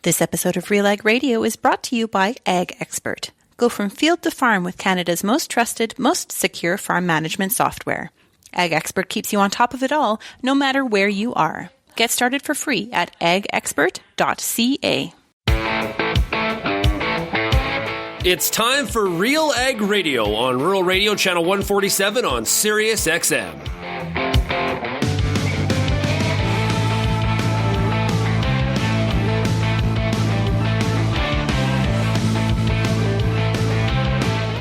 This episode of RealAg Radio is brought to you by Ag Expert. Go from field to farm with Canada's most trusted, most secure farm management software. Ag Expert keeps you on top of it all, no matter where you are. Get started for free at agexpert.ca. It's time for RealAg Radio on Rural Radio Channel 147 on Sirius XM.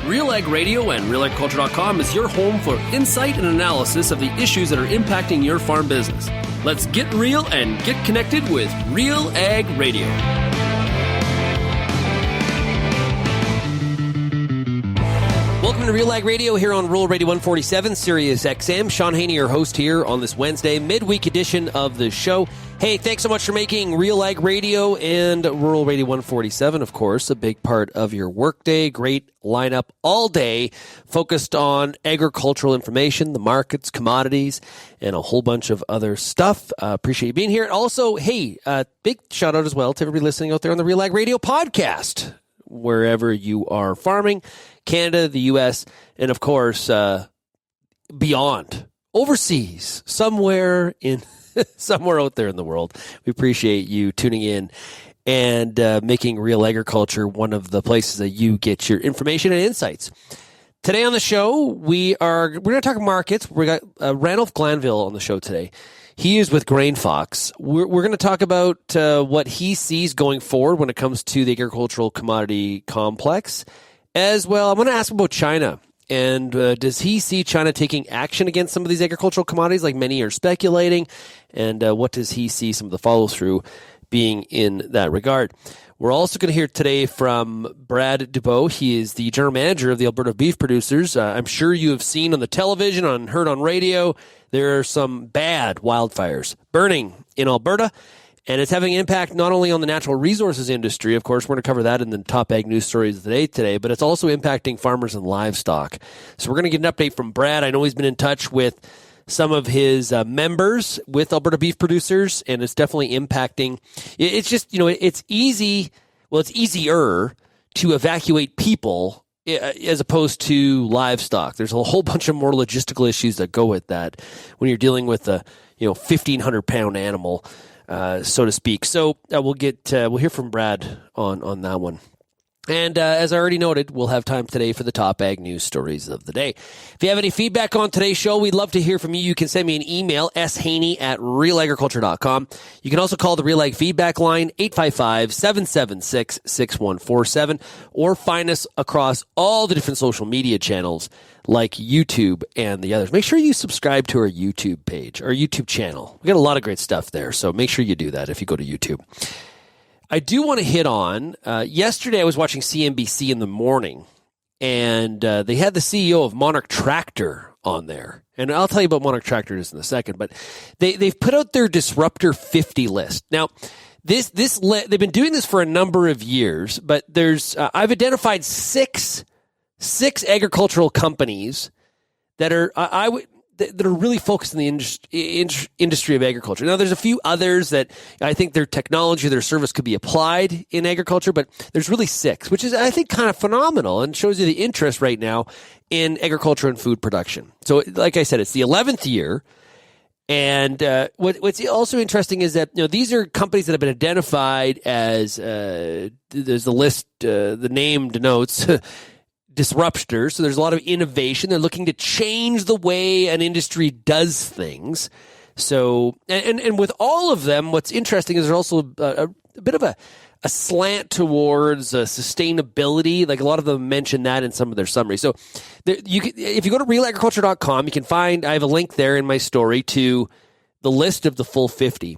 RealAg Radio and RealAgriculture.com is your home for insight and analysis of the issues that are impacting your farm business. Let's get real and get connected with RealAg Radio. Welcome to RealAg Radio here on Rural Radio 147, Sirius XM. Shaun Haney, your host here on this Wednesday, midweek edition of the show. Hey, thanks so much for making RealAg Radio and Rural Radio 147, of course, a big part of your workday. Great lineup all day, focused on agricultural information, the markets, commodities, and a whole bunch of other stuff. Appreciate you being here. And also, hey, big shout out as well to everybody listening out there on the RealAg Radio podcast, wherever you are farming, Canada, the U.S., and of course, beyond, overseas, somewhere out there in the world. We appreciate you tuning in and making Real Agriculture one of the places that you get your information and insights. Today on the show, we're going to talk markets. We got Ranulf Glanville on the show today. He is with Grainfox. We're going to talk about what he sees going forward when it comes to the agricultural commodity complex. As well, I'm going to ask him about China. And does he see China taking action against some of these agricultural commodities like many are speculating? And what does he see some of the follow-through being in that regard? We're also going to hear today from Brad Dubeau. He is the general manager of the Alberta Beef Producers. I'm sure you have seen on the television, heard on radio, there are some bad wildfires burning in Alberta. And it's having an impact not only on the natural resources industry, of course, we're going to cover that in the top ag news stories of the day today, but it's also impacting farmers and livestock. So we're going to get an update from Brad. I know he's been in touch with some of his members with Alberta Beef Producers, and it's definitely impacting. It's just, it's easy. Well, it's easier to evacuate people as opposed to livestock. There's a whole bunch of more logistical issues that go with that when you're dealing with a 1,500-pound animal. So to speak. So we'll hear from Brad on that one. And as I already noted, we'll have time today for the top ag news stories of the day. If you have any feedback on today's show, we'd love to hear from you. You can send me an email, shaney@realagriculture.com. You can also call the RealAg feedback line, 855-776-6147, or find us across all the different social media channels like YouTube and the others. Make sure you subscribe to our YouTube page, our YouTube channel. We got a lot of great stuff there, so make sure you do that if you go to YouTube. I do want to hit on, yesterday I was watching CNBC in the morning, and they had the CEO of Monarch Tractor on there. And I'll tell you about Monarch Tractor just in a second, but they've put out their Disruptor 50 list. Now, they've been doing this for a number of years, but I've identified six agricultural companies that are that are really focused in the industry of agriculture. Now, there's a few others that I think their technology, their service could be applied in agriculture, but there's really six, which is, I think, kind of phenomenal and shows you the interest right now in agriculture and food production. So, like I said, it's the 11th year. And what's also interesting is that these are companies that have been identified as there's the list, the name denotes disruptors. So there's a lot of innovation. They're looking to change the way an industry does things. So and with all of them, what's interesting is there's also a bit of a slant towards sustainability. Like a lot of them mention that in some of their summaries. So if you go to realagriculture.com, you can find, I have a link there in my story to the list of the full 50.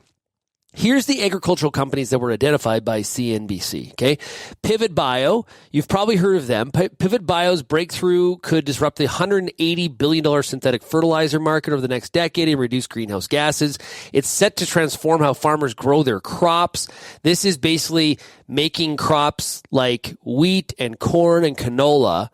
Here's the agricultural companies that were identified by CNBC, okay? Pivot Bio, you've probably heard of them. Pivot Bio's breakthrough could disrupt the $180 billion synthetic fertilizer market over the next decade and reduce greenhouse gases. It's set to transform how farmers grow their crops. This is basically making crops like wheat and corn and canola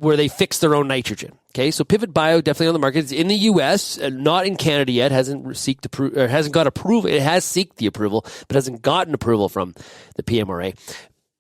where they fix their own nitrogen. Okay, so Pivot Bio definitely on the market. It's in the U.S., not in Canada yet. Hasn't got approval. It has sought the approval, but hasn't gotten approval from the PMRA.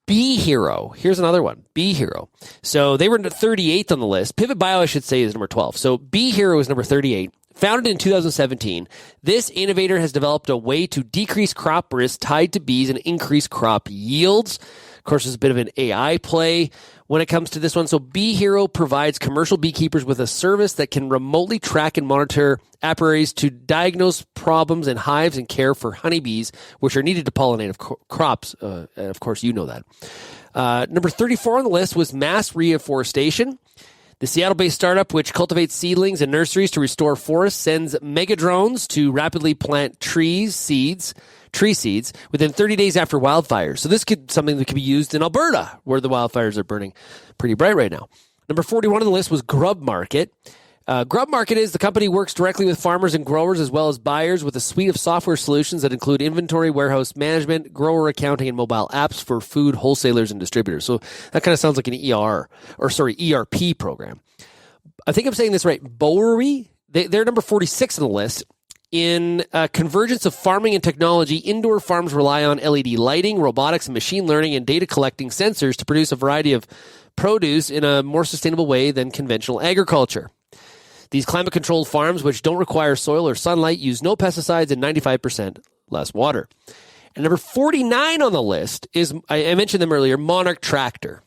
Bee Hero. Here's another one. Bee Hero. So they were 38th on the list. Pivot Bio, I should say, is number 12. So Bee Hero is number 38. Founded in 2017, this innovator has developed a way to decrease crop risk tied to bees and increase crop yields. Of course, there's a bit of an AI play when it comes to this one. So Bee Hero provides commercial beekeepers with a service that can remotely track and monitor apiaries to diagnose problems in hives and care for honeybees, which are needed to pollinate crops. And of course, you know that. Number 34 on the list was Mass Reforestation. The Seattle-based startup, which cultivates seedlings and nurseries to restore forests, sends mega drones to rapidly plant tree seeds within 30 days after wildfires. So this could something that could be used in Alberta, where the wildfires are burning pretty bright right now. Number 41 on the list was Grub Market. Grub Market is the company works directly with farmers and growers as well as buyers with a suite of software solutions that include inventory, warehouse management, grower accounting, and mobile apps for food wholesalers and distributors. So that kind of sounds like an ERP program. I think I'm saying this right. Bowery, they're number 46 on the list. In convergence of farming and technology, indoor farms rely on LED lighting, robotics, and machine learning and data collecting sensors to produce a variety of produce in a more sustainable way than conventional agriculture. These climate-controlled farms, which don't require soil or sunlight, use no pesticides and 95% less water. And number 49 on the list is, I mentioned them earlier, Monarch Tractor.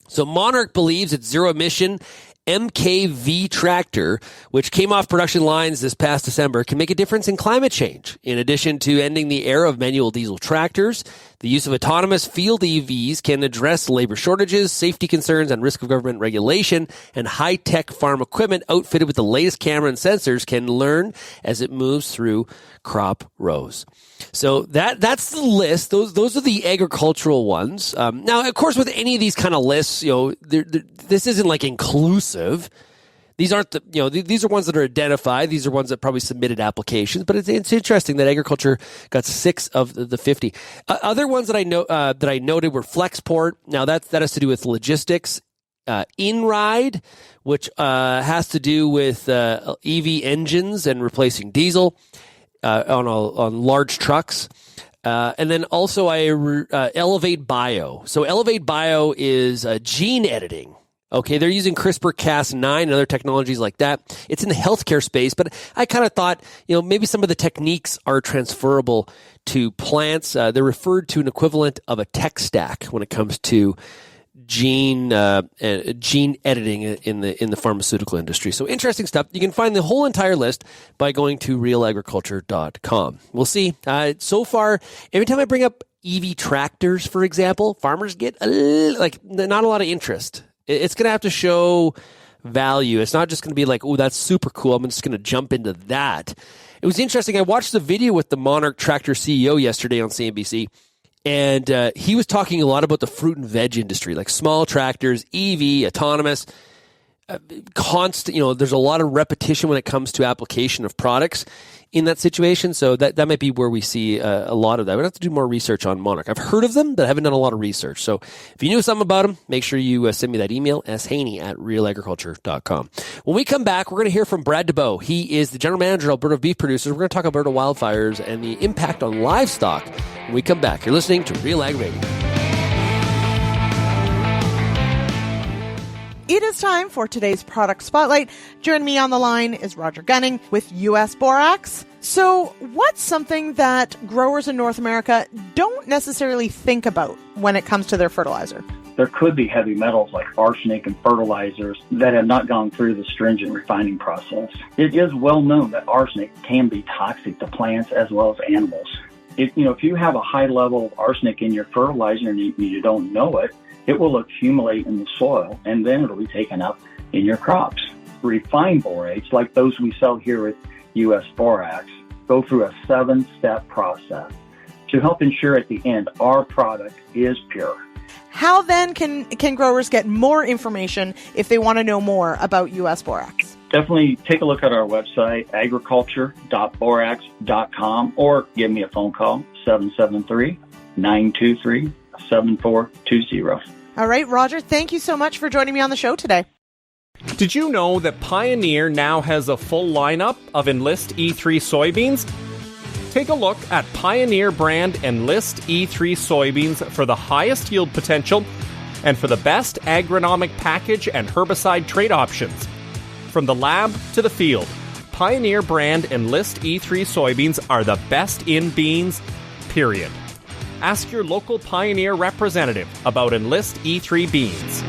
So Monarch believes its zero-emission MKV tractor, which came off production lines this past December, can make a difference in climate change. In addition to ending the era of manual diesel tractors, the use of autonomous field EVs can address labor shortages, safety concerns, and risk of government regulation, and high-tech farm equipment outfitted with the latest camera and sensors can learn as it moves through crop rows. So that's the list. Those are the agricultural ones. Now, of course, with any of these kind of lists, this isn't like inclusive. These aren't these are ones that are identified. These are ones that probably submitted applications. But it's interesting that agriculture got 6 of the 50. Other ones that I noted were Flexport. Now that has to do with logistics. InRide, which has to do with EV engines and replacing diesel on large trucks. And then also Elevate Bio. So Elevate Bio is gene editing. Okay, they're using CRISPR-Cas9 and other technologies like that. It's in the healthcare space, but I kind of thought, maybe some of the techniques are transferable to plants. They're referred to an equivalent of a tech stack when it comes to gene editing in the pharmaceutical industry. So interesting stuff. You can find the whole entire list by going to RealAgriculture.com. We'll see. So far, every time I bring up EV tractors, for example, farmers get not a lot of interest. It's going to have to show value. It's not just going to be like, oh, that's super cool, I'm just going to jump into that. It was interesting. I watched the video with the Monarch Tractor CEO yesterday on CNBC, and he was talking a lot about the fruit and veg industry, like small tractors, EV, autonomous, constant. There's a lot of repetition when it comes to application of products in that situation. So that might be where we see a lot of that. We'd have to do more research on Monarch. I've heard of them, but I haven't done a lot of research. So if you knew something about them, make sure you send me that email, shaney@realagriculture.com. When we come back, we're going to hear from Brad Dubeau. He is the general manager of Alberta Beef Producers. We're going to talk Alberta Wildfires and the impact on livestock when we come back. You're listening to RealAg Radio. It is time for today's product spotlight. Joining me on the line is Roger Gunning with US Borax. So what's something that growers in North America don't necessarily think about when it comes to their fertilizer? There could be heavy metals like arsenic and fertilizers that have not gone through the stringent refining process. It is well known that arsenic can be toxic to plants as well as animals. If you have a high level of arsenic in your fertilizer and you don't know it, it will accumulate in the soil, and then it'll be taken up in your crops. Refined borates, like those we sell here at US Borax, go through a 7-step process to help ensure at the end our product is pure. How then can growers get more information if they want to know more about US Borax? Definitely take a look at our website, agriculture.borax.com, or give me a phone call, 773-923-7420. All right, Roger, thank you so much for joining me on the show today. Did you know that Pioneer now has a full lineup of Enlist E3 soybeans? Take a look at Pioneer brand Enlist E3 soybeans for the highest yield potential and for the best agronomic package and herbicide trait options. From the lab to the field, Pioneer brand Enlist E3 soybeans are the best in beans, period. Ask your local Pioneer representative about Enlist E3 beans.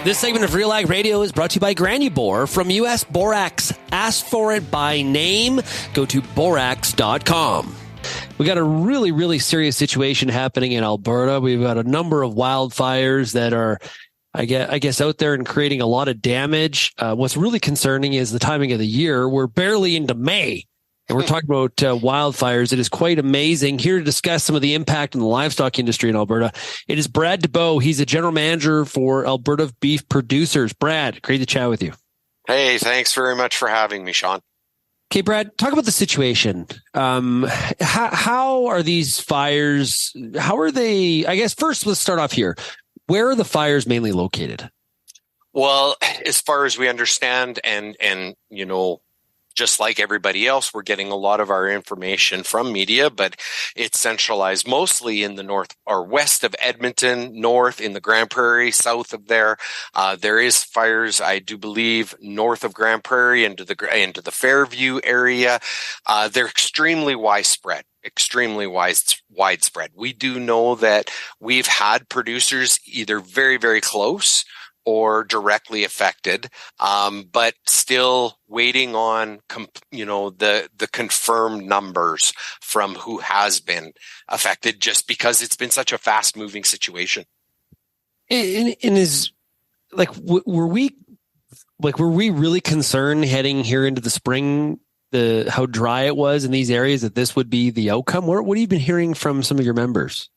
This segment of RealAg Radio is brought to you by Grainfox from US Borax. Ask for it by name. Go to borax.com. We got a really, really serious situation happening in Alberta. We've got a number of wildfires that are, I guess, out there and creating a lot of damage. What's really concerning is the timing of the year. We're barely into May, and we're talking about wildfires. It is quite amazing. Here to discuss some of the impact in the livestock industry in Alberta, it is Brad Dubeau. He's a general manager for Alberta Beef Producers. Brad, great to chat with you. Hey, thanks very much for having me, Shaun. Okay, Brad, talk about the situation. How are these fires? How are they? I guess first, let's start off here. Where are the fires mainly located? Well, as far as we understand, and just like everybody else, we're getting a lot of our information from media, but it's centralized mostly in the north or west of Edmonton, north in the Grand Prairie, south of there. There is fires, I do believe, north of Grand Prairie into the Fairview area. They're extremely widespread. We do know that we've had producers either very, very close or directly affected, but still waiting on, the confirmed numbers from who has been affected, just because it's been such a fast-moving situation. And is were we really concerned heading here into the spring, how dry it was in these areas, that this would be the outcome? What have you been hearing from some of your members?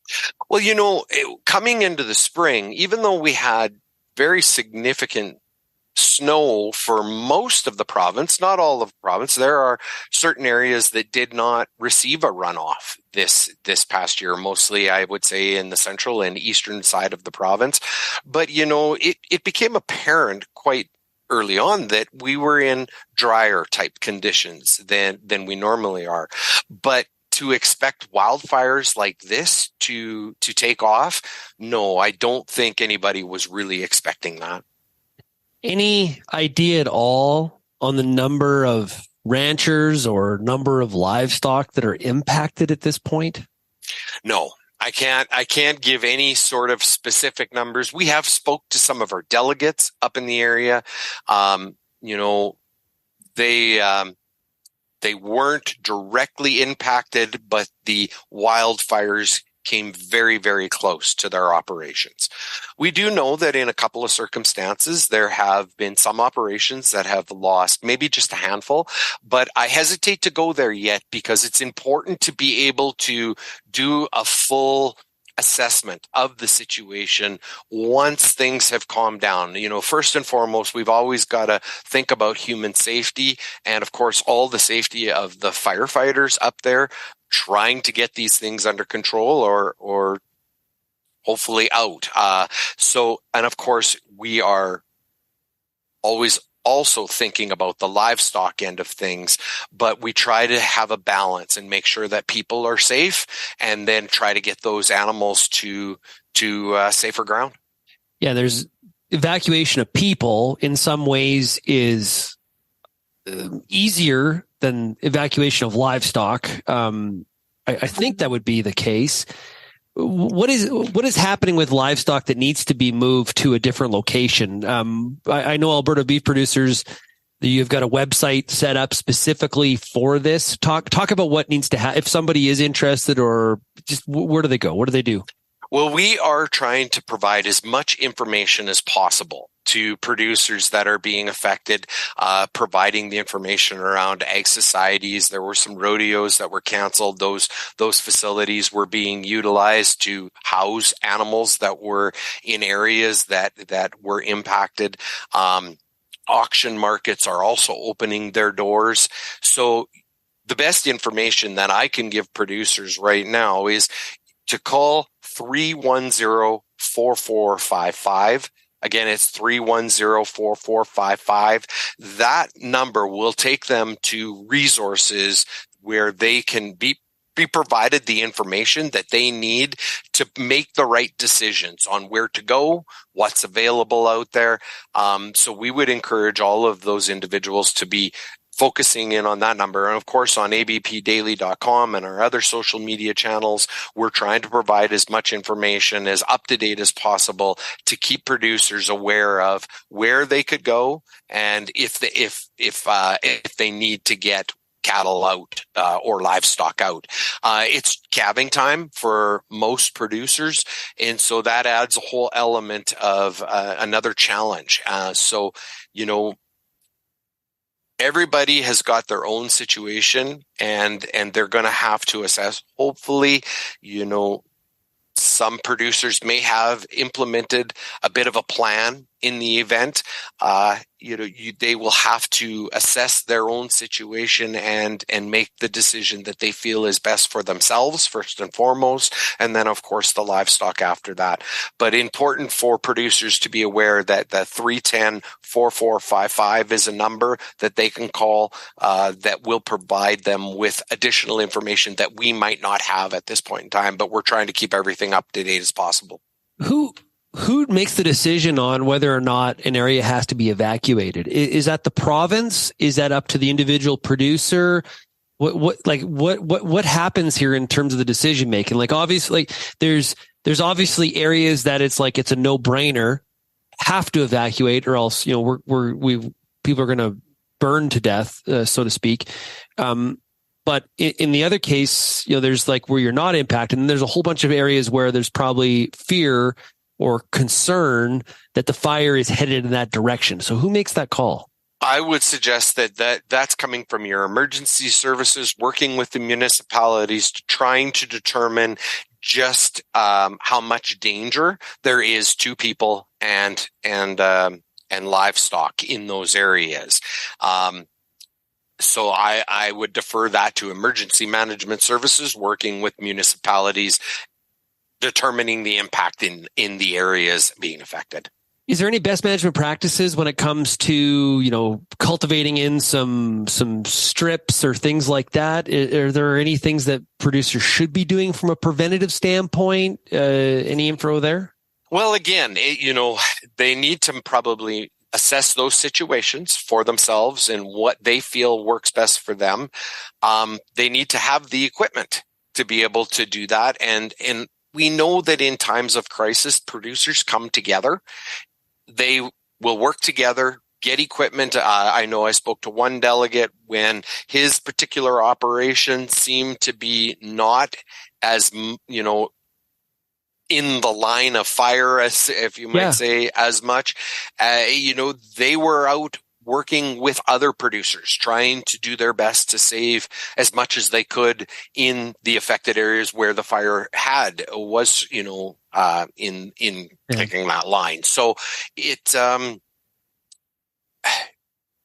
Well, coming into the spring, even though we had very significant snow for most of the province, not all of the province. There are certain areas that did not receive a runoff this past year, mostly I would say in the central and eastern side of the province. But, it became apparent quite early on that we were in drier type conditions than we normally are. But to expect wildfires like this to take off, no, I don't think anybody was really expecting that. Any idea at all on the number of ranchers or number of livestock that are impacted at this point? No, I can't give any sort of specific numbers. We have spoke to some of our delegates up in the area. They weren't directly impacted, but the wildfires came very, very close to their operations. We do know that in a couple of circumstances, there have been some operations that have lost maybe just a handful, but I hesitate to go there yet because it's important to be able to do a full assessment of the situation once things have calmed down. First and foremost, we've always got to think about human safety and, of course, all the safety of the firefighters up there trying to get these things under control or hopefully out. And of course, we are always also thinking about the livestock end of things, but we try to have a balance and make sure that people are safe and then try to get those animals to safer ground. Yeah, there's evacuation of people in some ways is easier than evacuation of livestock. I think that would be the case. What is happening with livestock that needs to be moved to a different location? I know Alberta Beef Producers, you've got a website set up specifically for this. Talk about what needs to happen if somebody is interested, or just where do they go? What do they do? Well, we are trying to provide as much information as possible to producers that are being affected, providing the information around ag societies. There were some rodeos that were canceled. Those facilities were being utilized to house animals that were in areas that were impacted. Auction markets are also opening their doors. So the best information that I can give producers right now is to call 310-4455. Again, it's 310-4455. That number will take them to resources where they can be provided the information that they need to make the right decisions on where to go, what's available out there. So we would encourage all of those individuals to be focusing in on that number. And of course, on abpdaily.com and our other social media channels, we're trying to provide as much information as up to date as possible to keep producers aware of where they could go and if they need to get cattle out or livestock out. It's calving time for most producers, and so that adds a whole element of another challenge. So, everybody has got their own situation, and they're going to have to assess. Hopefully, some producers may have implemented a bit of a plan in the event. They will have to assess their own situation and make the decision that they feel is best for themselves first and foremost, and then of course the livestock after that. But important for producers to be aware that the 310-4455 is a number that they can call that will provide them with additional information that we might not have at this point in time, but we're trying to keep everything up to date as possible. Who makes the decision on whether or not an area has to be evacuated? Is that the province? Is that up to the individual producer? What happens here in terms of the decision making? Like, obviously, there's obviously areas that it's a no-brainer, have to evacuate, or else people are going to burn to death, so to speak. But in the other case, there's where you're not impacted, and there's a whole bunch of areas where there's probably fear or concern that the fire is headed in that direction. So who makes that call? I would suggest that's coming from your emergency services, working with the municipalities, trying to determine just how much danger there is to people and livestock in those areas. So I would defer that to emergency management services, working with municipalities, determining the impact in the areas being affected. Is there any best management practices when it comes to, cultivating in some strips or things like that? Are there any things that producers should be doing from a preventative standpoint? Any info there? Well, again, they need to probably assess those situations for themselves and what they feel works best for them. They need to have the equipment to be able to do that. And we know that in times of crisis, producers come together. They will work together, get equipment. I know I spoke to one delegate when his particular operation seemed to be not as, in the line of fire, as if you might say, as much. They were out working with other producers, trying to do their best to save as much as they could in the affected areas where the fire was, in taking that line. So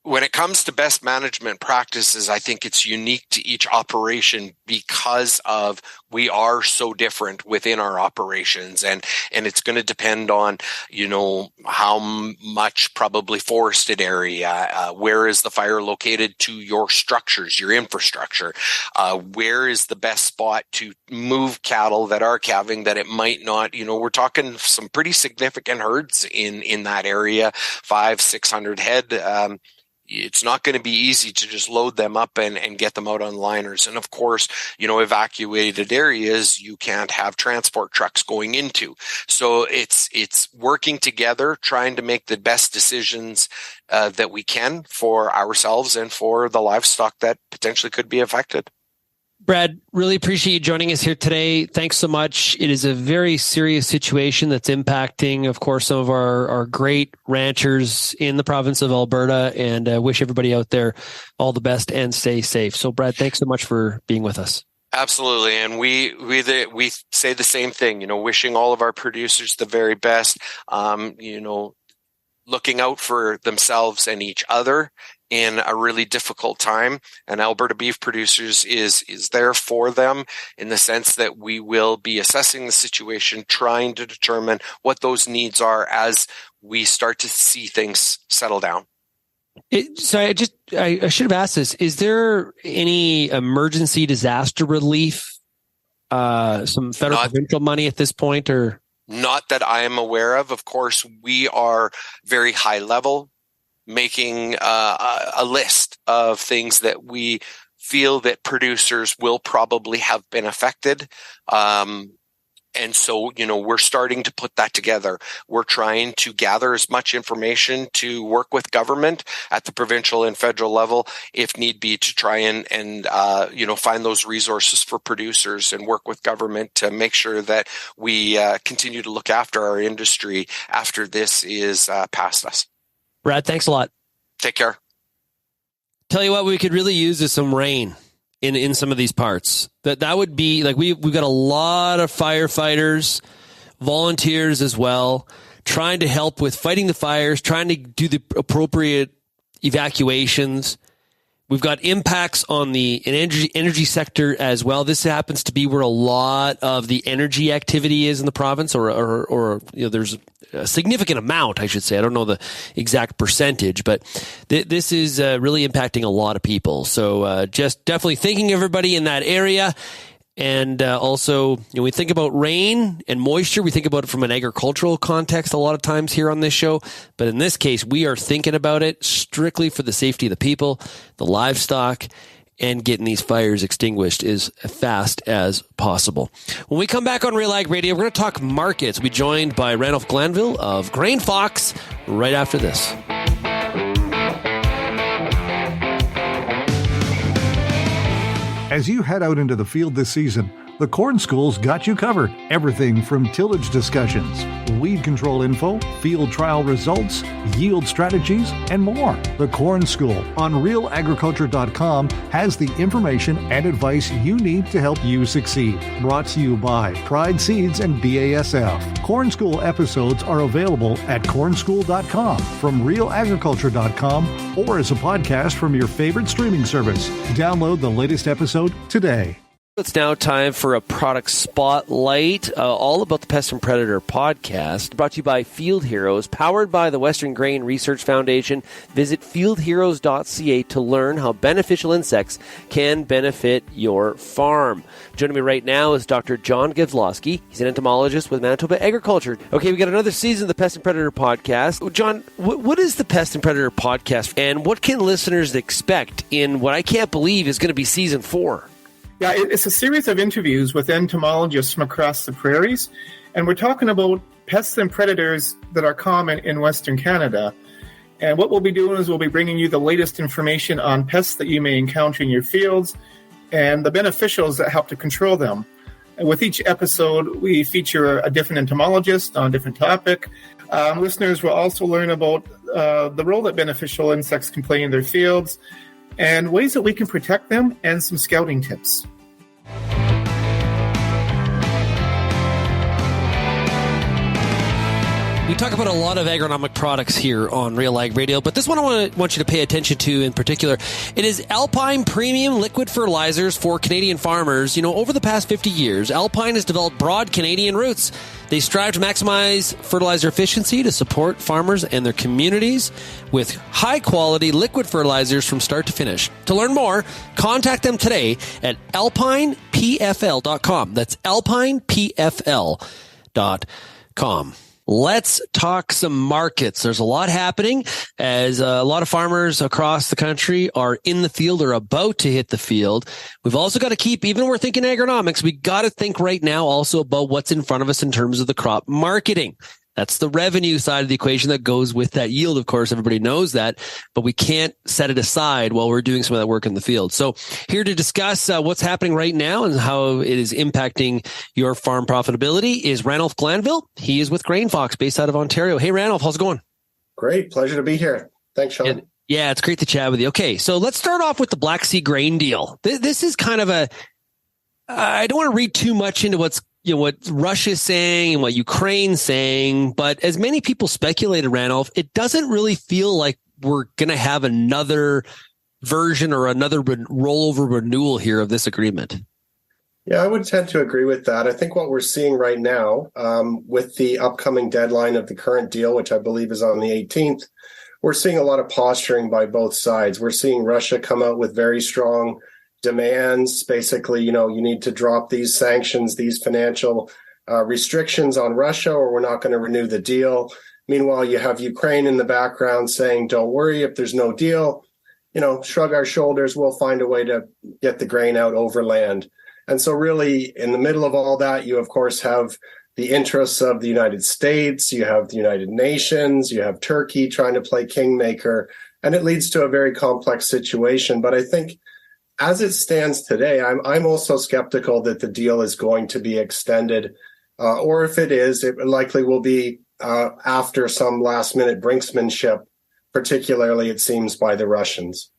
when it comes to best management practices, I think it's unique to each operation because of we are so different within our operations, and it's going to depend on how much probably forested area, where is the fire located to your structures, your infrastructure, where is the best spot to move cattle that are calving that it might not. We're talking some pretty significant herds in that area, 500-600 head. It's not going to be easy to just load them up and get them out on liners. And of course, evacuated areas, you can't have transport trucks going into. So it's working together, trying to make the best decisions that we can for ourselves and for the livestock that potentially could be affected. Brad, really appreciate you joining us here today. Thanks so much. It is a very serious situation that's impacting, of course, some of our great ranchers in the province of Alberta, and wish everybody out there all the best and stay safe. So, Brad, thanks so much for being with us. Absolutely. And we say the same thing, wishing all of our producers the very best, looking out for themselves and each other, in a really difficult time, and Alberta Beef Producers is there for them in the sense that we will be assessing the situation, trying to determine what those needs are as we start to see things settle down. So I should have asked this. Is there any emergency disaster relief, some federal provincial money at this point, or? Not that I am aware of. Of course, we are very high level, making a list of things that we feel that producers will probably have been affected. And so, we're starting to put that together. We're trying to gather as much information to work with government at the provincial and federal level, if need be, to try and find those resources for producers and work with government to make sure that we continue to look after our industry after this is past us. Brad, thanks a lot. Take care. Tell you what, we could really use is some rain in some of these parts. That would be like, we've got a lot of firefighters, volunteers as well, trying to help with fighting the fires, trying to do the appropriate evacuations. We've got impacts on the energy sector as well. This happens to be where a lot of the energy activity is in the province, or there's a significant amount, I should say. I don't know the exact percentage, but this is really impacting a lot of people. So just definitely thinking of everybody in that area. And also, we think about rain and moisture. We think about it from an agricultural context a lot of times here on this show. But in this case, we are thinking about it strictly for the safety of the people, the livestock, and getting these fires extinguished as fast as possible. When we come back on RealAg Radio, we're going to talk markets. We'll be joined by Ranulf Glanville of Grainfox right after this. As you head out into the field this season, the Corn School's got you covered. Everything from tillage discussions, weed control info, field trial results, yield strategies, and more. The Corn School on RealAgriculture.com has the information and advice you need to help you succeed. Brought to you by Pride Seeds and BASF. Corn School episodes are available at cornschool.com, from RealAgriculture.com, or as a podcast from your favorite streaming service. Download the latest episode today. It's now time for a product spotlight, all about the Pest and Predator podcast, brought to you by Field Heroes, powered by the Western Grain Research Foundation. Visit fieldheroes.ca to learn how beneficial insects can benefit your farm. Joining me right now is Dr. John Gawlowski. He's an entomologist with Manitoba Agriculture. Okay, we got another season of the Pest and Predator podcast. John, what is the Pest and Predator podcast, and what can listeners expect in what I can't believe is going to be season 4? Yeah, it's a series of interviews with entomologists from across the prairies, and we're talking about pests and predators that are common in Western Canada. And what we'll be doing is we'll be bringing you the latest information on pests that you may encounter in your fields and the beneficials that help to control them. And with each episode, we feature a different entomologist on a different topic. Listeners will also learn about the role that beneficial insects can play in their fields, and ways that we can protect them, and some scouting tips. We talk about a lot of agronomic products here on RealAg Radio, but this one I want you to pay attention to in particular. It is Alpine Premium Liquid Fertilizers for Canadian farmers. Over the past 50 years, Alpine has developed broad Canadian roots. They strive to maximize fertilizer efficiency to support farmers and their communities with high-quality liquid fertilizers from start to finish. To learn more, contact them today at alpinepfl.com. That's alpinepfl.com. Let's talk some markets. There's a lot happening as a lot of farmers across the country are in the field or about to hit the field. We've also got to keep, even when we're thinking agronomics, we got to think right now also about what's in front of us in terms of the crop marketing. That's the revenue side of the equation that goes with that yield. Of course, everybody knows that, but we can't set it aside while we're doing some of that work in the field. So here to discuss what's happening right now and how it is impacting your farm profitability is Ranulf Glanville. He is with Grainfox based out of Ontario. Hey, Ranulf, how's it going? Great. Pleasure to be here. Thanks, Shaun. Yeah, it's great to chat with you. Okay, so let's start off with the Black Sea grain deal. This is kind of I don't want to read too much into what Russia's saying and what Ukraine's saying, but as many people speculated, Ranulf, it doesn't really feel like we're going to have another version or another rollover renewal here of this agreement? Yeah, I would tend to agree with that. I think what we're seeing right now with the upcoming deadline of the current deal, which I believe is on the 18th, we're seeing a lot of posturing by both sides. We're seeing Russia come out with very strong demands. Basically, you need to drop these sanctions, these financial restrictions on Russia, or we're not going to renew the deal. Meanwhile, you have Ukraine in the background saying, don't worry, if there's no deal, shrug our shoulders, we'll find a way to get the grain out overland. And so really, in the middle of all that, you, of course, have the interests of the United States, you have the United Nations, you have Turkey trying to play kingmaker, and it leads to a very complex situation. But I think as it stands today, I'm also skeptical that the deal is going to be extended, or if it is, it likely will be after some last-minute brinksmanship, particularly, it seems, by the Russians.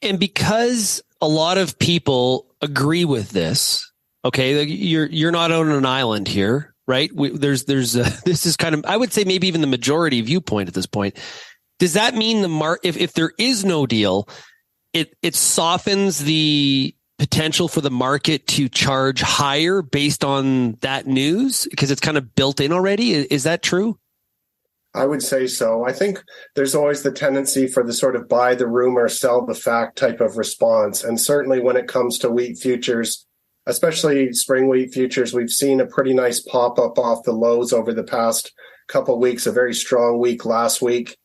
And because a lot of people agree with this, okay, you're not on an island here, right? This is kind of, I would say, maybe even the majority viewpoint at this point. Does that mean if there is no deal, it softens the potential for the market to charge higher based on that news because it's kind of built in already? Is that true? I would say so. I think there's always the tendency for the sort of buy the rumor, sell the fact type of response. And certainly when it comes to wheat futures, especially spring wheat futures, we've seen a pretty nice pop up off the lows over the past couple of weeks, a very strong week last week.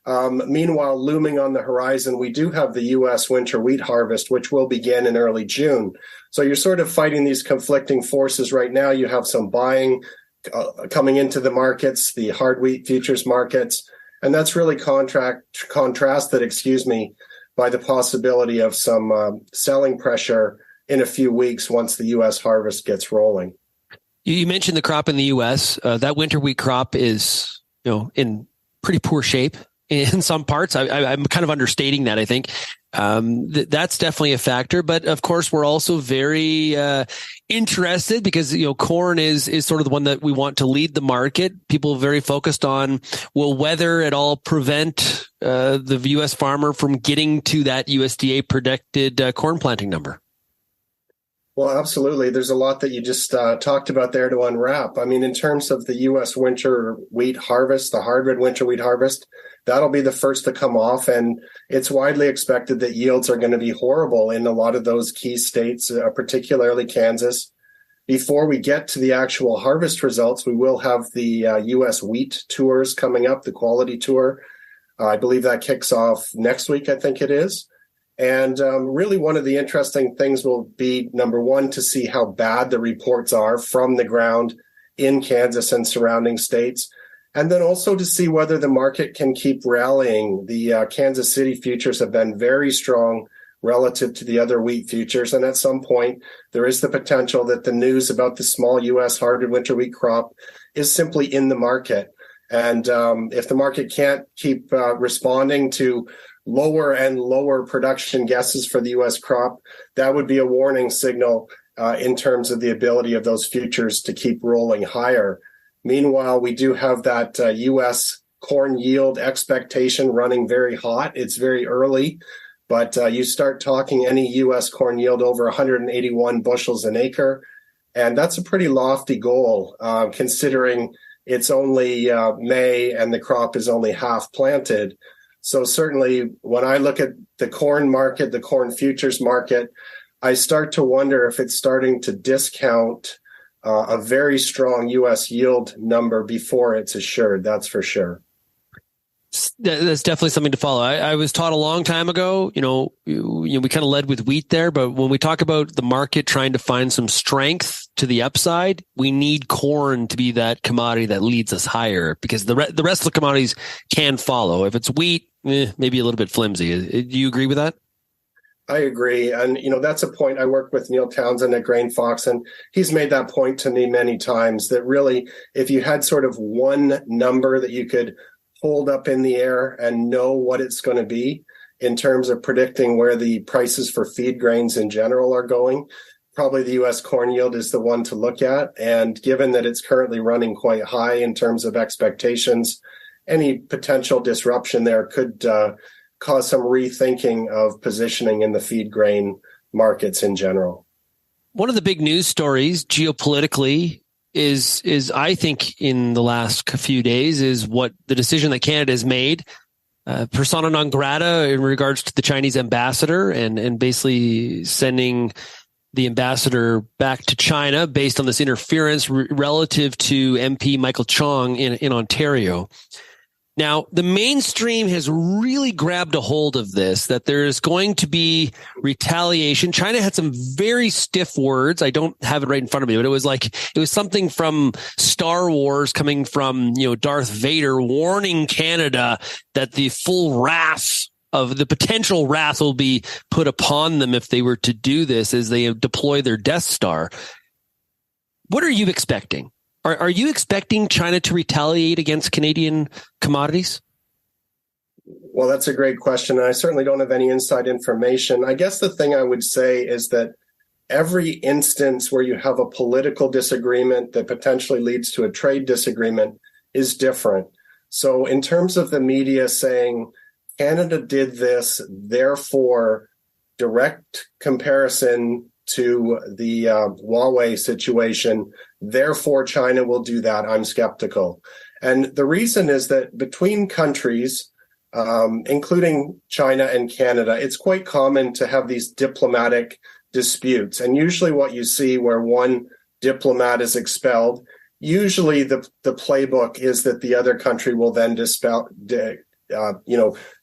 Meanwhile, looming on the horizon, we do have the U.S. winter wheat harvest, which will begin in early June. So you're sort of fighting these conflicting forces right now. You have some buying coming into the markets, the hard wheat futures markets, and that's really contrasted, by the possibility of some selling pressure in a few weeks once the U.S. harvest gets rolling. You mentioned the crop in the U.S. That winter wheat crop is, in pretty poor shape in some parts. I'm kind of understating that, I think. That's definitely a factor. But of course, we're also very interested because, corn is sort of the one that we want to lead the market. People are very focused on, will weather at all prevent the U.S. farmer from getting to that USDA predicted corn planting number? Well, absolutely. There's a lot that you just talked about there to unwrap. I mean, in terms of the U.S. winter wheat harvest, the hard red winter wheat harvest, that'll be the first to come off. And it's widely expected that yields are going to be horrible in a lot of those key states, particularly Kansas. Before we get to the actual harvest results, we will have the U.S. wheat tours coming up, the quality tour. I believe that kicks off next week, I think it is. And really one of the interesting things will be, number one, to see how bad the reports are from the ground in Kansas and surrounding states. And then also to see whether the market can keep rallying. The Kansas City futures have been very strong relative to the other wheat futures. And at some point, there is the potential that the news about the small U.S. hard winter wheat crop is simply in the market. And if the market can't keep responding to lower and lower production guesses for the U.S. crop, that would be a warning signal in terms of the ability of those futures to keep rolling higher. Meanwhile, we do have that U.S. corn yield expectation running very hot. It's very early, but you start talking any U.S. corn yield over 181 bushels an acre, and that's a pretty lofty goal considering it's only May and the crop is only half planted. So certainly when I look at the corn market, the corn futures market, I start to wonder if it's starting to discount a very strong U.S. yield number before it's assured. That's for sure. That's definitely something to follow. I was taught a long time ago, we kind of led with wheat there, but when we talk about the market trying to find some strength to the upside, we need corn to be that commodity that leads us higher because the rest of the commodities can follow. If it's wheat, maybe a little bit flimsy. Do you agree with that? I agree. And, that's a point. I work with Neil Townsend at Grainfox, and he's made that point to me many times that really, if you had sort of one number that you could hold up in the air and know what it's going to be in terms of predicting where the prices for feed grains in general are going, probably the U.S. corn yield is the one to look at. And given that it's currently running quite high in terms of expectations, any potential disruption there could cause some rethinking of positioning in the feed grain markets in general. One of the big news stories geopolitically is I think in the last few days is what the decision that Canada has made, persona non grata in regards to the Chinese ambassador and basically sending the ambassador back to China based on this interference relative to MP Michael Chong in Ontario. Now, the mainstream has really grabbed a hold of this, that there is going to be retaliation. China had some very stiff words. I don't have it right in front of me, but it was something from Star Wars coming from, Darth Vader warning Canada that the full wrath of the potential wrath will be put upon them if they were to do this as they deploy their Death Star. What are you expecting? Are you expecting China to retaliate against Canadian commodities? Well, that's a great question. I certainly don't have any inside information. I guess the thing I would say is that every instance where you have a political disagreement that potentially leads to a trade disagreement is different. So in terms of the media saying Canada did this, therefore direct comparison to the Huawei situation, therefore China will do that, I'm skeptical. And the reason is that between countries, including China and Canada, it's quite common to have these diplomatic disputes. And usually what you see where one diplomat is expelled, usually the playbook is that the other country will then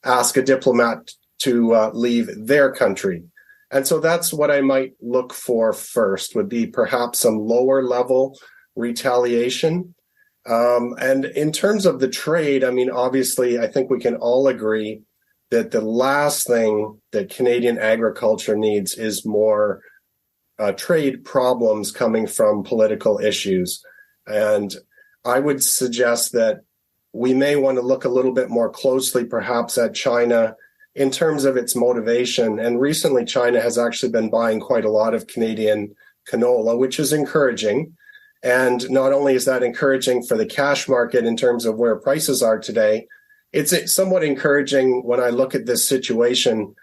ask a diplomat to leave their country. And so that's what I might look for first, would be perhaps some lower level retaliation. And in terms of the trade, obviously, I think we can all agree that the last thing that Canadian agriculture needs is more trade problems coming from political issues. And I would suggest that we may want to look a little bit more closely, perhaps, at China in terms of its motivation. And recently, China has actually been buying quite a lot of Canadian canola, which is encouraging. And not only is that encouraging for the cash market in terms of where prices are today, it's somewhat encouraging when I look at this situation,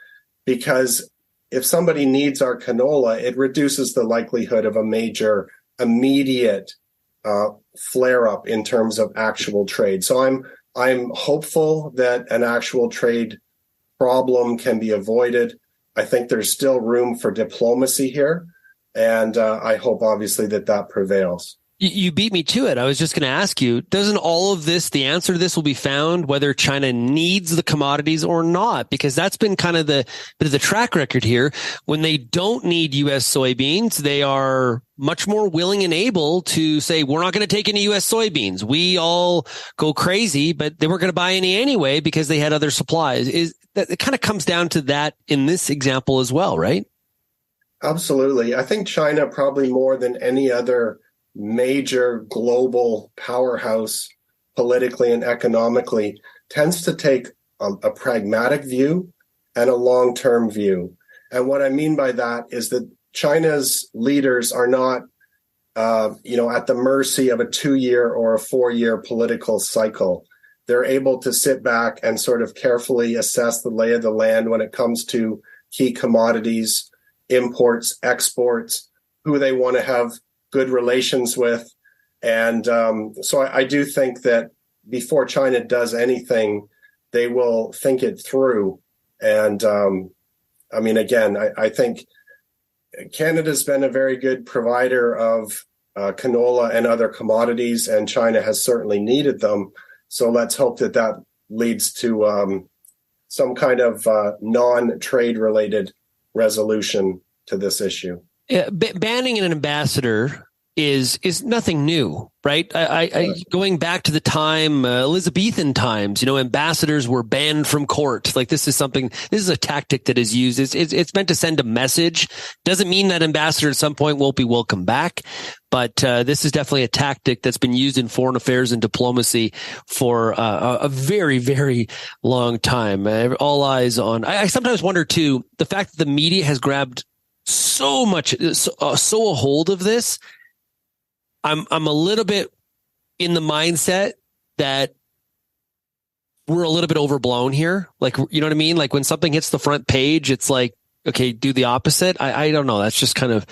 because if somebody needs our canola, it reduces the likelihood of a major immediate flare-up in terms of actual trade. So I'm hopeful that an actual trade problem can be avoided. I think there's still room for diplomacy here, and I hope, obviously, that prevails. You beat me to it. I was just going to ask you, doesn't all of this, the answer to this will be found whether China needs the commodities or not? Because that's been kind of the track record here. When they don't need U.S. soybeans, they are much more willing and able to say, we're not going to take any U.S. soybeans. We all go crazy, but they weren't going to buy any anyway because they had other supplies. It kind of comes down to that in this example as well, right? Absolutely. I think China, probably more than any other major global powerhouse politically and economically, tends to take a pragmatic view and a long-term view. And what I mean by that is that China's leaders are not, at the mercy of a 2-year or a 4-year political cycle. They're able to sit back and sort of carefully assess the lay of the land when it comes to key commodities, imports, exports, who they want to have good relations with. And so I do think that before China does anything, they will think it through. And I think Canada's been a very good provider of canola and other commodities, and China has certainly needed them. So let's hope that leads to some kind of non-trade related resolution to this issue. Banning an ambassador is nothing new, right? Going back to the time, Elizabethan times, ambassadors were banned from court. Like this is a tactic that is used. It's meant to send a message. Doesn't mean that ambassador at some point won't be welcome back. But this is definitely a tactic that's been used in foreign affairs and diplomacy for a very, very long time. All eyes on. I sometimes wonder too, the fact that the media has grabbed so a hold of this. I'm a little bit in the mindset that we're a little bit overblown here? Like, you know what I mean? Like when something hits the front page, it's like, okay, do the opposite. I don't know. That's just kind of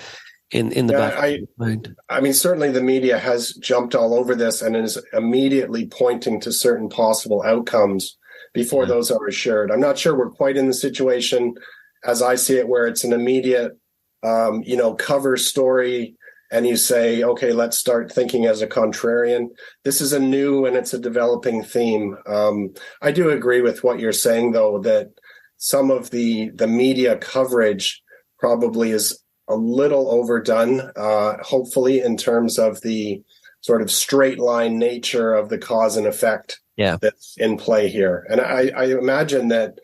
in the back of my mind. I mean, certainly the media has jumped all over this and is immediately pointing to certain possible outcomes before those are assured. I'm not sure we're quite in the situation as I see it, where it's an immediate, cover story, and you say, okay, let's start thinking as a contrarian. This is a new and it's a developing theme. I do agree with what you're saying, though, that some of the media coverage probably is a little overdone, hopefully, in terms of the sort of straight line nature of the cause and effect that's in play here. And I imagine that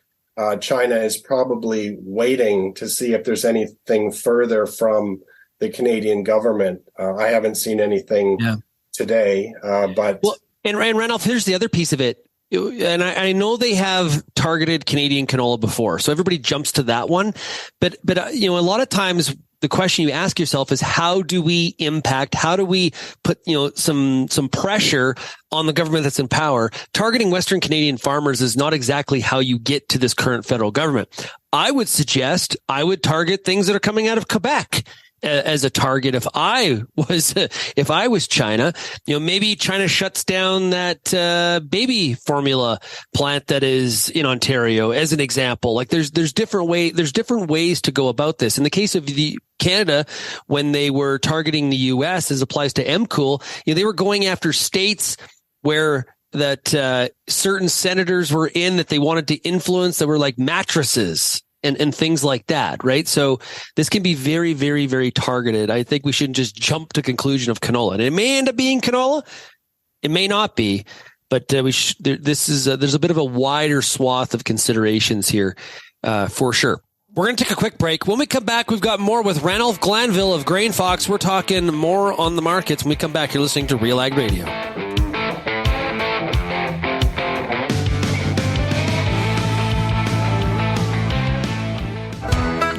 China is probably waiting to see if there's anything further from the Canadian government. I haven't seen anything today, but... Well, and Ranulf, here's the other piece of it. And I know they have targeted Canadian canola before, so everybody jumps to that one. But a lot of times the question you ask yourself is, how do we put, some pressure on the government that's in power? Targeting Western Canadian farmers is not exactly how you get to this current federal government. I would suggest I would target things that are coming out of Quebec as a target. If I was China, maybe China shuts down that baby formula plant that is in Ontario as an example. Like there's different ways to go about this. In the case of Canada, when they were targeting the US as applies to MCOOL, they were going after states where that certain senators were in that they wanted to influence, that were like mattresses and things like that, right? So this can be very, very, very targeted. I think we shouldn't just jump to conclusion of canola. And it may end up being canola. It may not be, but there's a bit of a wider swath of considerations here, for sure. We're going to take a quick break. When we come back, we've got more with Ranulf Glanville of Grainfox. We're talking more on the markets. When we come back, you're listening to RealAg Radio.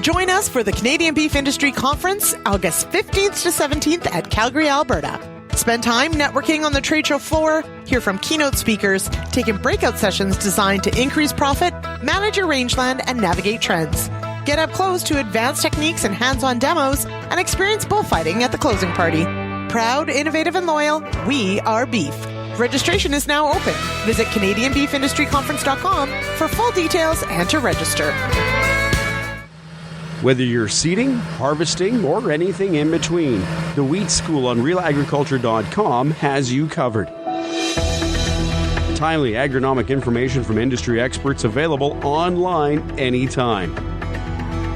Join us for the Canadian Beef Industry Conference, August 15th to 17th at Calgary, Alberta. Spend time networking on the trade show floor, hear from keynote speakers, take in breakout sessions designed to increase profit, manage your rangeland, and navigate trends. Get up close to advanced techniques and hands-on demos, and experience bullfighting at the closing party. Proud, innovative, and loyal, we are beef. Registration is now open. Visit CanadianBeefIndustryConference.com for full details and to register. Whether you're seeding, harvesting, or anything in between, the Wheat School on RealAgriculture.com has you covered. Timely agronomic information from industry experts available online anytime.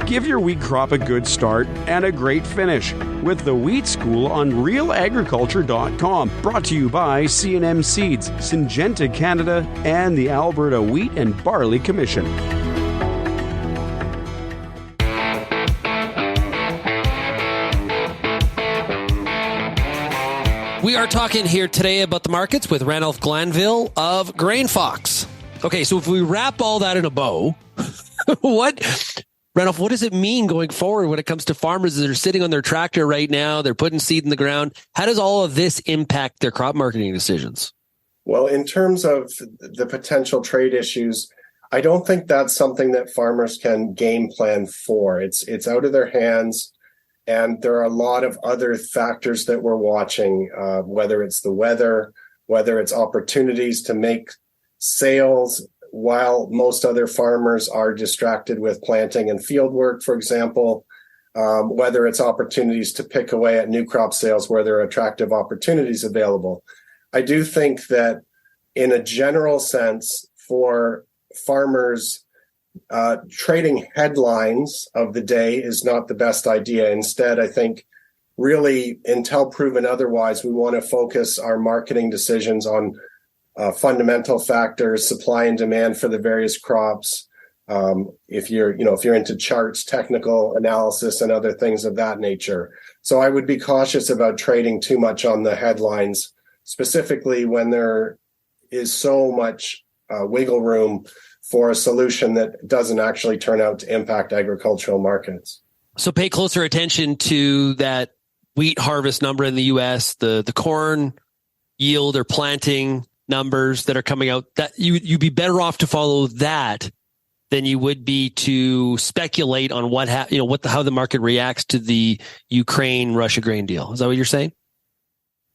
Give your wheat crop a good start and a great finish with the Wheat School on RealAgriculture.com. Brought to you by C&M Seeds, Syngenta Canada, and the Alberta Wheat and Barley Commission. We are talking here today about the markets with Ranulf Glanville of Grainfox. Okay, so if we wrap all that in a bow, Ranulf, what does it mean going forward when it comes to farmers that are sitting on their tractor right now, they're putting seed in the ground? How does all of this impact their crop marketing decisions? Well, in terms of the potential trade issues, I don't think that's something that farmers can game plan for. It's out of their hands. And there are a lot of other factors that we're watching, whether it's the weather, whether it's opportunities to make sales while most other farmers are distracted with planting and field work, for example, whether it's opportunities to pick away at new crop sales where there are attractive opportunities available. I do think that in a general sense, for farmers, trading headlines of the day is not the best idea. Instead, I think really, until proven otherwise, we want to focus our marketing decisions on fundamental factors, supply and demand for the various crops. If you're into charts, technical analysis, and other things of that nature. So I would be cautious about trading too much on the headlines, specifically when there is so much wiggle room for a solution that doesn't actually turn out to impact agricultural markets. So pay closer attention to that wheat harvest number in the U.S., the corn yield or planting numbers that are coming out, that you'd be better off to follow that than you would be to speculate on how the market reacts to the Ukraine-Russia grain deal. Is that what you're saying?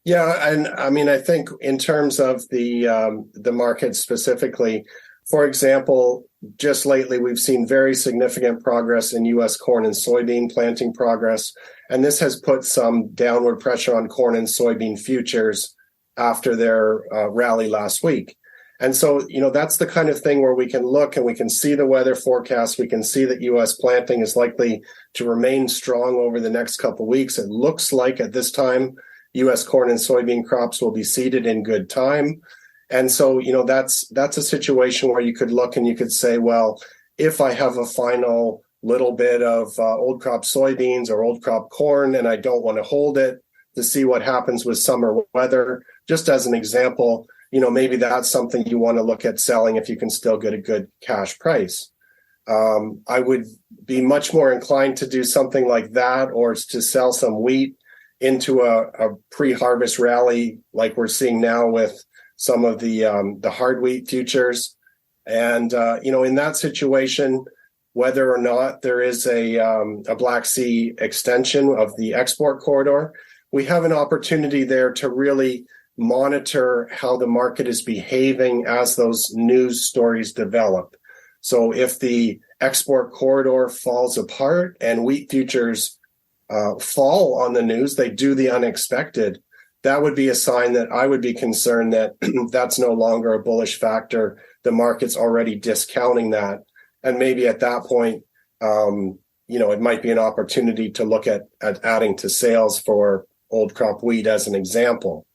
Yeah, and I mean, I think in terms of the market specifically, for example, just lately we've seen very significant progress in U.S. corn and soybean planting progress, and this has put some downward pressure on corn and soybean futures after their rally last week. And so, that's the kind of thing where we can look and we can see the weather forecast. We can see that U.S. planting is likely to remain strong over the next couple of weeks. It looks like at this time, U.S. corn and soybean crops will be seeded in good time. And so, that's a situation where you could look and you could say, well, if I have a final little bit of old crop soybeans or old crop corn and I don't want to hold it to see what happens with summer weather, just as an example, maybe that's something you want to look at selling if you can still get a good cash price. I would be much more inclined to do something like that, or to sell some wheat into a pre-harvest rally like we're seeing now with some of the hard wheat futures. And, in that situation, whether or not there is a Black Sea extension of the export corridor, we have an opportunity there to really monitor how the market is behaving as those news stories develop. So if the export corridor falls apart and wheat futures fall on the news, they do the unexpected, that would be a sign that I would be concerned that that's no longer a bullish factor. The market's already discounting that. And maybe at that point, it might be an opportunity to look at adding to sales for old crop wheat as an example.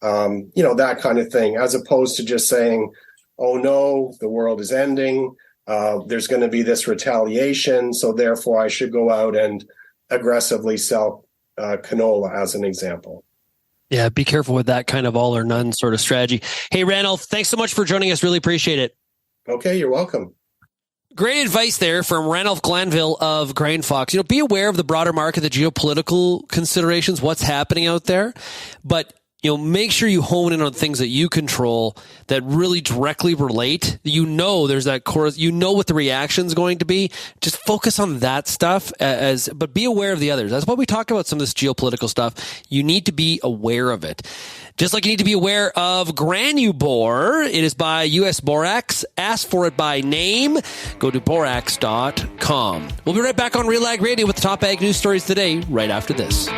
That kind of thing, as opposed to just saying, oh no, the world is ending. There's going to be this retaliation. So therefore I should go out and aggressively sell canola as an example. Yeah, be careful with that kind of all or none sort of strategy. Hey, Ranulf, thanks so much for joining us. Really appreciate it. Okay, you're welcome. Great advice there from Ranulf Glanville of Grainfox. Be aware of the broader market, the geopolitical considerations, what's happening out there. But make sure you hone in on things that you control that really directly relate. There's that chorus. What the reaction's going to be. Just focus on that stuff but be aware of the others. That's why we talk about some of this geopolitical stuff. You need to be aware of it. Just like you need to be aware of Granubor. It is by US Borax. Ask for it by name. Go to borax.com. We'll be right back on RealAg Radio with the top ag news stories today, right after this.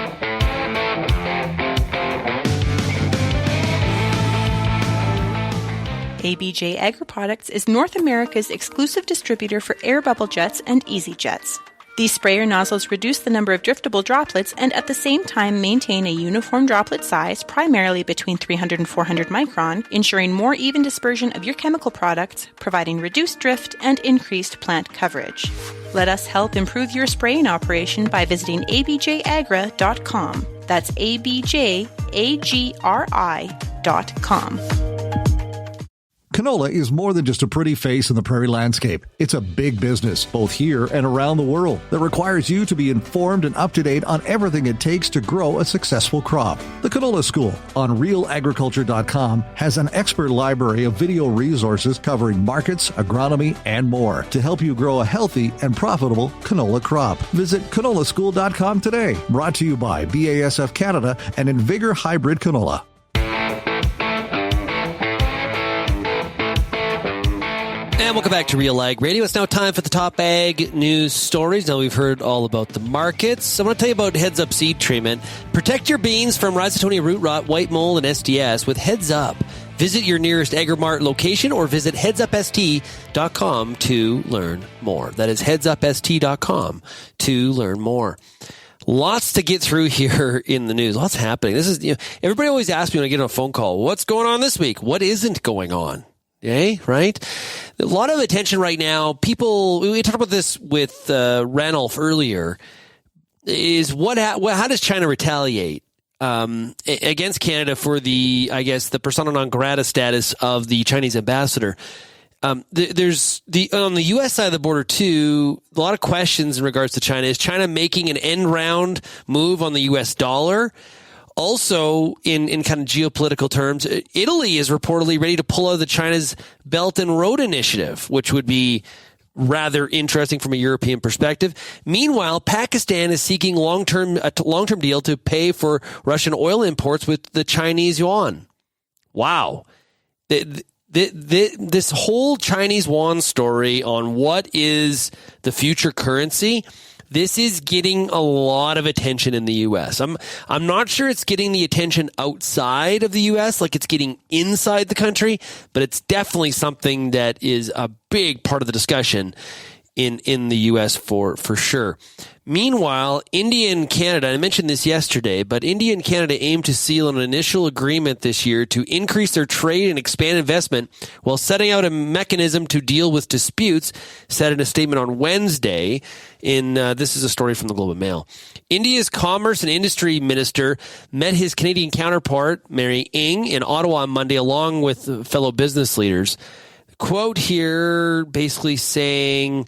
ABJ Agri-Products is North America's exclusive distributor for air bubble jets and easy jets. These sprayer nozzles reduce the number of driftable droplets and at the same time maintain a uniform droplet size, primarily between 300 and 400 micron, ensuring more even dispersion of your chemical products, providing reduced drift and increased plant coverage. Let us help improve your spraying operation by visiting abjagra.com. That's abjagri.com. Canola is more than just a pretty face in the prairie landscape. It's a big business, both here and around the world, that requires you to be informed and up to date on everything it takes to grow a successful crop. The Canola School on RealAgriculture.com has an expert library of video resources covering markets, agronomy, and more to help you grow a healthy and profitable canola crop. Visit canolaschool.com today. Brought to you by BASF Canada and Invigor Hybrid Canola. And welcome back to RealAg Radio. It's now time for the top ag news stories. Now we've heard all about the markets. I want to tell you about Heads Up seed treatment. Protect your beans from rhizotonia root rot, white mold, and SDS with Heads Up. Visit your nearest Agrimart location or visit headsupst.com to learn more. That is headsupst.com to learn more. Lots to get through here in the news. Lots happening. This is, everybody always asks me when I get on a phone call, what's going on this week? What isn't going on? Okay, right? A lot of attention right now. We talked about this with Ranulf earlier, is how does China retaliate against Canada for the persona non grata status of the Chinese ambassador? There's on the U.S. side of the border too, a lot of questions in regards to China. Is China making an end round move on the U.S. dollar? Also, in kind of geopolitical terms, Italy is reportedly ready to pull out of the China's Belt and Road Initiative, which would be rather interesting from a European perspective. Meanwhile, Pakistan is seeking a long-term deal to pay for Russian oil imports with the Chinese yuan. Wow. This whole Chinese yuan story on what is the future currency, this is getting a lot of attention in the U.S. I'm not sure it's getting the attention outside of the U.S. like it's getting inside the country, but it's definitely something that is a big part of the discussion in the U.S. for sure. Meanwhile, India and Canada, I mentioned this yesterday, but India and Canada aim to seal an initial agreement this year to increase their trade and expand investment while setting out a mechanism to deal with disputes, said in a statement on Wednesday. This is a story from the Globe and Mail. India's Commerce and Industry Minister met his Canadian counterpart, Mary Ng, in Ottawa on Monday, along with fellow business leaders. Quote here basically saying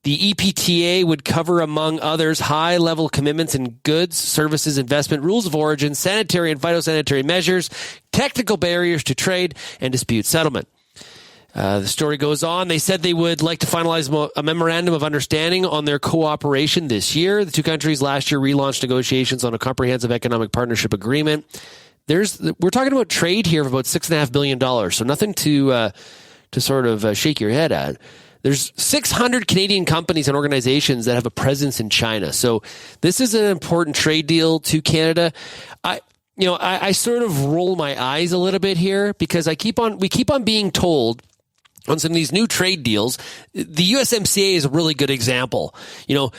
the EPTA would cover, among others, high-level commitments in goods, services, investment, rules of origin, sanitary and phytosanitary measures, technical barriers to trade, and dispute settlement. The story goes on. They said they would like to finalize a memorandum of understanding on their cooperation this year. The two countries last year relaunched negotiations on a comprehensive economic partnership agreement. We're talking about trade here of about $6.5 billion, so nothing to sort of shake your head at. There's 600 Canadian companies and organizations that have a presence in China. So this is an important trade deal to Canada. I sort of roll my eyes a little bit here because we keep on being told on some of these new trade deals, the USMCA is a really good example.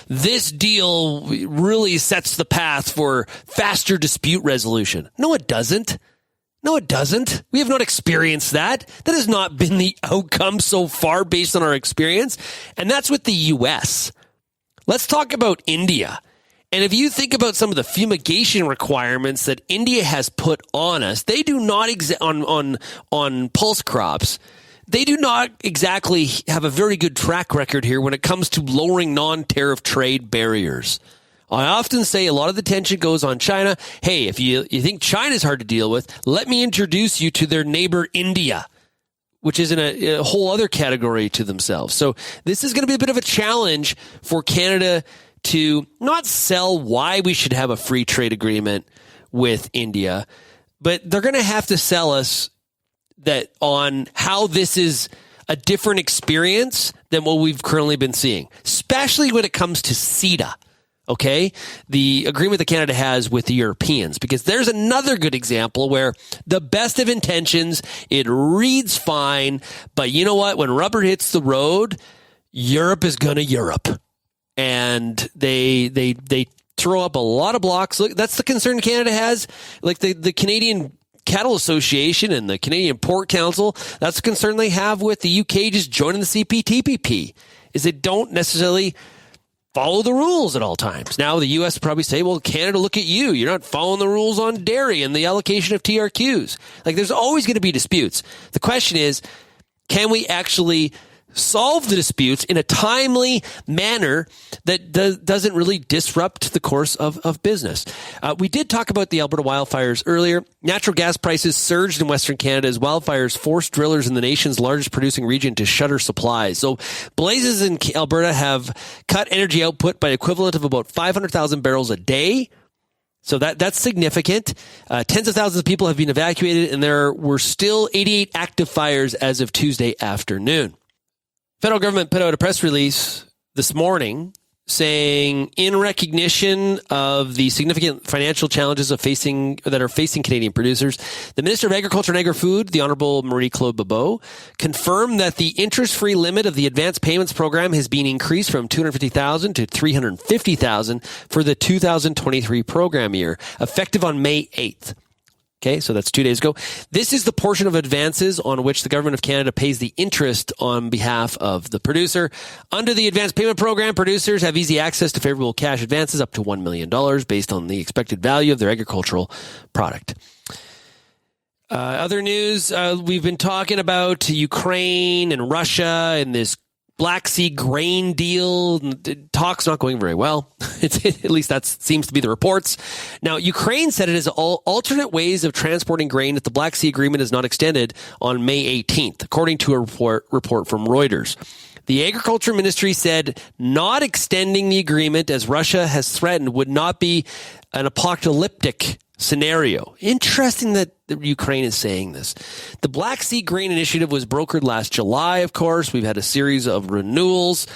This deal really sets the path for faster dispute resolution. No, it doesn't. No, it doesn't. We have not experienced that. That has not been the outcome so far based on our experience. And that's with the U.S. Let's talk about India. And if you think about some of the fumigation requirements that India has put on us, they do not on pulse crops. They do not exactly have a very good track record here when it comes to lowering non-tariff trade barriers. I often say a lot of the tension goes on China. Hey, if you think China's hard to deal with, let me introduce you to their neighbor India, which is in a whole other category to themselves. So this is going to be a bit of a challenge for Canada to not sell why we should have a free trade agreement with India, but they're going to have to sell us that on how this is a different experience than what we've currently been seeing, especially when it comes to CETA. Okay, the agreement that Canada has with the Europeans, because there's another good example where the best of intentions, it reads fine, but you know what? When rubber hits the road, Europe is going to Europe, and they throw up a lot of blocks. Look, that's the concern Canada has. Like the Canadian Cattle Association and the Canadian Pork Council, that's the concern they have with the UK just joining the CPTPP, is they don't necessarily follow the rules at all times. Now, the U.S. will probably say, well, Canada, look at you. You're not following the rules on dairy and the allocation of TRQs. Like, there's always going to be disputes. The question is, can we actually solve the disputes in a timely manner that doesn't really disrupt the course of business? We did talk about the Alberta wildfires earlier. Natural gas prices surged in Western Canada as wildfires forced drillers in the nation's largest producing region to shutter supplies. So blazes in Alberta have cut energy output by equivalent of about 500,000 barrels a day. So that's significant. Tens of thousands of people have been evacuated, and there were still 88 active fires as of Tuesday afternoon. Federal government put out a press release this morning saying, in recognition of the significant financial challenges that are facing Canadian producers, the Minister of Agriculture and Agri-Food, the Honourable Marie-Claude Dubeau, confirmed that the interest-free limit of the advance payments program has been increased from $250,000 to $350,000 for the 2023 program year, effective on May 8th. Okay, so that's 2 days ago. This is the portion of advances on which the Government of Canada pays the interest on behalf of the producer. Under the advance payment program, producers have easy access to favorable cash advances up to $1 million based on the expected value of their agricultural product. Other news, we've been talking about Ukraine and Russia and this Black Sea grain deal, talk's not going very well. At least that seems to be the reports. Now, Ukraine said it has alternate ways of transporting grain if the Black Sea Agreement is not extended on May 18th, according to a report from Reuters. The Agriculture Ministry said not extending the agreement, as Russia has threatened, would not be an apocalyptic scenario. Interesting that Ukraine is saying this. The Black Sea Grain Initiative was brokered last July, of course. We've had a series of renewals.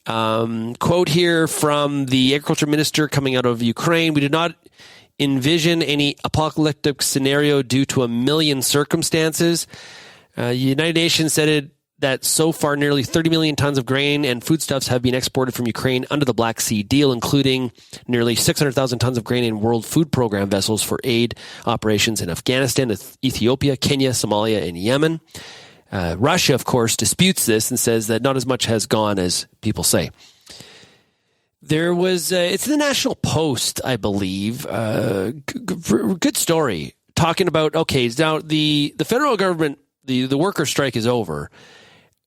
Quote here from the Agriculture Minister coming out of Ukraine: "We did not envision any apocalyptic scenario due to a million circumstances." United Nations said that so far nearly 30 million tons of grain and foodstuffs have been exported from Ukraine under the Black Sea deal, including nearly 600,000 tons of grain in World Food Program vessels for aid operations in Afghanistan, Ethiopia, Kenya, Somalia, and Yemen. Russia, of course, disputes this and says that not as much has gone as people say. There was, it's the National Post, I believe, good story, talking about, okay, now the federal government, the worker strike is over.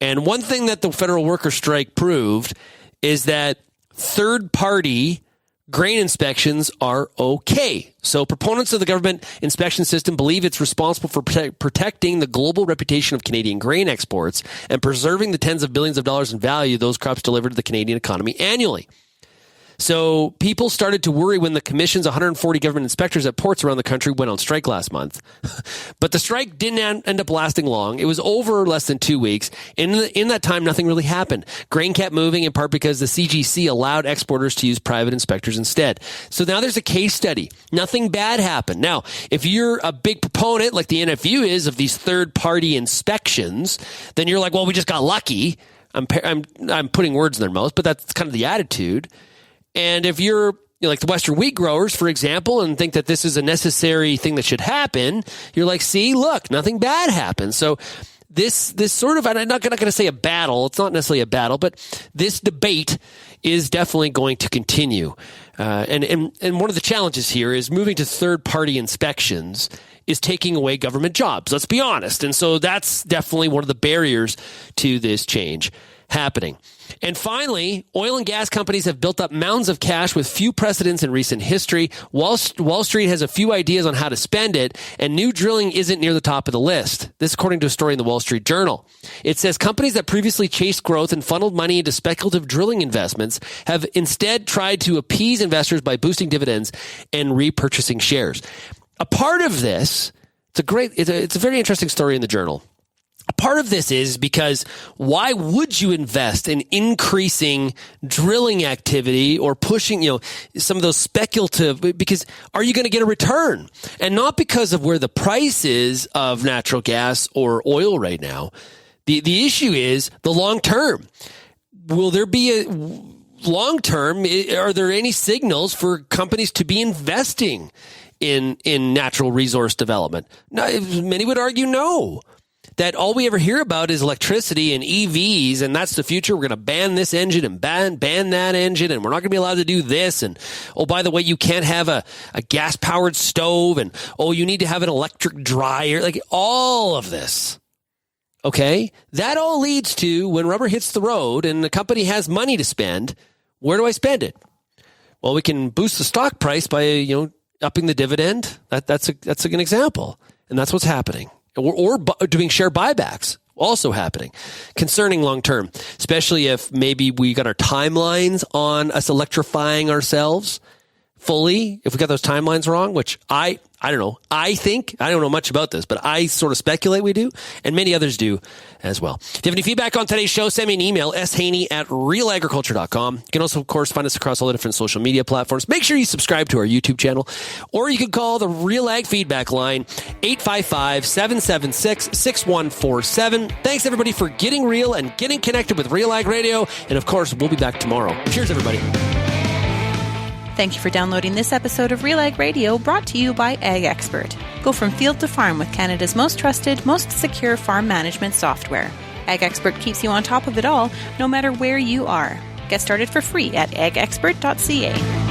And one thing that the federal worker strike proved is that third-party grain inspections are okay. So proponents of the government inspection system believe it's responsible for protecting the global reputation of Canadian grain exports and preserving the tens of billions of dollars in value those crops deliver to the Canadian economy annually. So people started to worry when the Commission's 140 government inspectors at ports around the country went on strike last month. But the strike didn't end up lasting long. It was over less than 2 weeks. In that time, nothing really happened. Grain kept moving in part because the CGC allowed exporters to use private inspectors instead. So now there's a case study. Nothing bad happened. Now, if you're a big proponent, like the NFU is, of these third-party inspections, then you're like, well, we just got lucky. I'm putting words in their mouth, but that's kind of the attitude. And if you're like the Western wheat growers, for example, and think that this is a necessary thing that should happen, you're like, see, look, nothing bad happened. So this sort of, I'm not going to say a battle. It's not necessarily a battle, but this debate is definitely going to continue. And one of the challenges here is moving to third-party inspections is taking away government jobs. Let's be honest. And so that's definitely one of the barriers to this change happening. And finally, oil and gas companies have built up mounds of cash with few precedents in recent history. Wall Street has a few ideas on how to spend it, and new drilling isn't near the top of the list. This according to a story in the Wall Street Journal. It says companies that previously chased growth and funneled money into speculative drilling investments have instead tried to appease investors by boosting dividends and repurchasing shares. A part of this, it's a very interesting story in the Journal. A part of this is because why would you invest in increasing drilling activity or pushing, some of those speculative, because are you going to get a return? And not because of where the price is of natural gas or oil right now. The issue is the long term. Will there be a long term? Are there any signals for companies to be investing in natural resource development? No, many would argue no. That all we ever hear about is electricity and EVs, and that's the future. We're going to ban this engine and ban that engine, and we're not going to be allowed to do this. And, oh, by the way, you can't have a gas-powered stove, and, oh, you need to have an electric dryer. Like, all of this, okay? That all leads to when rubber hits the road and the company has money to spend, where do I spend it? Well, we can boost the stock price by, upping the dividend. That's an example, and that's what's happening. Or doing share buybacks, also happening. Concerning long term, especially if maybe we got our timelines on us electrifying ourselves fully. If we got those timelines wrong, which I don't know. I don't know much about this, but I sort of speculate we do, and many others do as well. If you have any feedback on today's show, send me an email, shaney@realagriculture.com. You can also, of course, find us across all the different social media platforms. Make sure you subscribe to our YouTube channel, or you can call the Real Ag feedback line, 855-776-6147. Thanks, everybody, for getting real and getting connected with Real Ag Radio. And, of course, we'll be back tomorrow. Cheers, everybody. Thank you for downloading this episode of RealAg Radio, brought to you by Ag Expert. Go from field to farm with Canada's most trusted, most secure farm management software. Ag Expert keeps you on top of it all, no matter where you are. Get started for free at agexpert.ca.